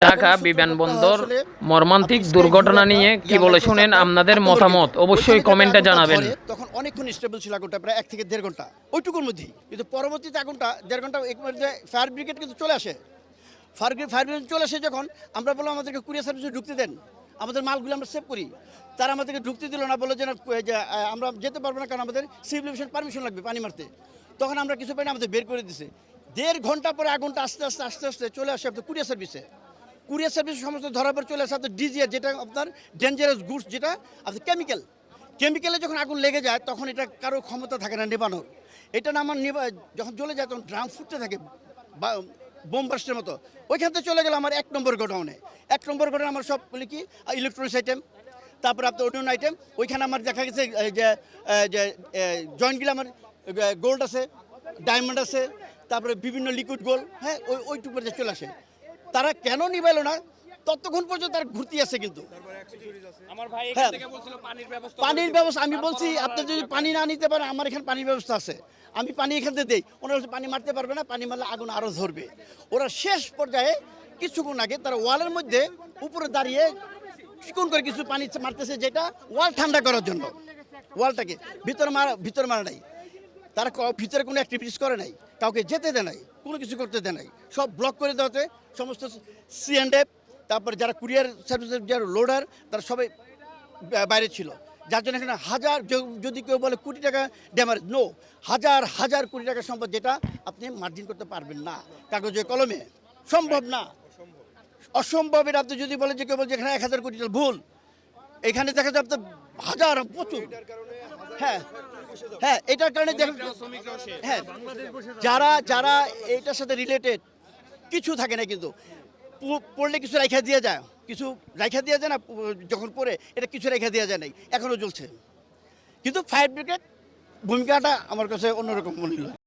ঢাকা বিমানবন্দর মর্মান্তিক দুর্ঘটনা নিয়ে কি বলে শুনেন আপনাদের মতামত অবশ্যই কমেন্টে জানাবেন। তখন অনেকক্ষণ স্টেবল ছিল আগুনটা, প্রায় 1 থেকে 1.5 ঘন্টা ওইটুকুর মধ্যেই, কিন্তু পরবর্তীতে আগুনটা 1.5 ঘন্টা ফায়ার ব্রিগেড কিন্তু চলে আসে। ফায়ার ব্রিগেড চলে আসে যখন আমরা বললাম আমাদেরকে কুরিয়ার সার্ভিসে ঢুকতে দেন, আমাদের মালগুলো আমরা সেভ করি। তারা আমাদেরকে ঢুকতে দিল না, বলে যে আমরা যেতে পারবো না, কারণ আমাদের সিভিল এভিয়েশন পারমিশন লাগবে পানি মারতে। তখন আমরা কিছু পাই না, আমাদের বের করে দিছে। 1.5 ঘন্টা পরে আগুনটা আস্তে আস্তে চলে আসে আপনার কুরিয়ার সার্ভিসে। কুরিয়ার সার্ভিস সমস্ত ধরার পর চলে আসে আপনার ডিজিআর, যেটা আপনার ডেঞ্জারাস গুডস, যেটা আপনার কেমিক্যালে যখন আগুন লেগে যায় তখন এটা কারো ক্ষমতা থাকে না নেবানোর। এটা না আমার যখন জ্বলে যায় তখন ড্রাম ফুটতে থাকে বা বোম বাস্টের মতো। ওইখান থেকে চলে গেল আমার 1 নম্বর গোডাউনে। 1 নম্বর গোডাউনে আমার সব বলি কি ইলেকট্রনিক্স আইটেম, তারপর আপনার অন্যান্য আইটেম। ওইখানে আমার দেখা গেছে যে জয়েন্টগুলো আমার গোল্ড আছে, ডায়মন্ড আছে, তারপরে বিভিন্ন লিকুইড গোল্ড, হ্যাঁ ওইটুকু চলে আসে। তারা কেন নিবাইল না ততক্ষণ পর্যন্ত তার ঘুরতি আছে। কিন্তু পানির ব্যবস্থা আমি বলছি, আপনি যদি পানি না নিতে পারেন আমার এখানে পানির ব্যবস্থা আছে, আমি পানি এখান থেকে দেই। ওনারা পানি মারতে পারবে না, পানি মারলে আগুন আরও ধরবে। ওরা শেষ পর্যায়ে কিছুক্ষণ আগে তারা ওয়ালের মধ্যে উপরে দাঁড়িয়ে চিকন করে কিছু পানি মারতেছে, যেটা ওয়াল ঠান্ডা করার জন্য। ওয়ালটাকে ভিতরে মারা নাই, তারা ভিতরে কোনো অ্যাক্টিভিটিস করে নাই, কাউকে যেতে দেয় নাই, কোনো কিছু করতে দেয় নাই, সব ব্লক করে দেওয়াতে সমস্ত C&F, তারপর যারা কুরিয়ার সার্ভিসের যারা লোডার, তারা সবাই বাইরে ছিল। যার জন্য এখানে হাজার, যদি কেউ বলে কোটি টাকা ড্যামেজ, নো, হাজার কোটি টাকা সম্পদ, যেটা আপনি মার্জিন করতে পারবেন না কাগজে কলমে, সম্ভব না, অসম্ভব। এটা আপনি যদি বলেন যে কেউ বলছে এখানে 1000 কোটি টাকা, ভুল। এখানে দেখা যায় আপনার হাজার, প্রচুর। হ্যাঁ এটার কারণে দেখেন, হ্যাঁ যারা এটার সাথে রিলেটেড কিছু থাকে না, কিন্তু পড়লে কিছু রাইখা দিয়ে যায়, না, যখন পড়ে এটা কিছু রাইখা দেওয়া যায় নাই, এখনও চলছে। কিন্তু ফায়ার ব্রিগেড ভূমিকাটা আমার কাছে অন্যরকম মনে হলো।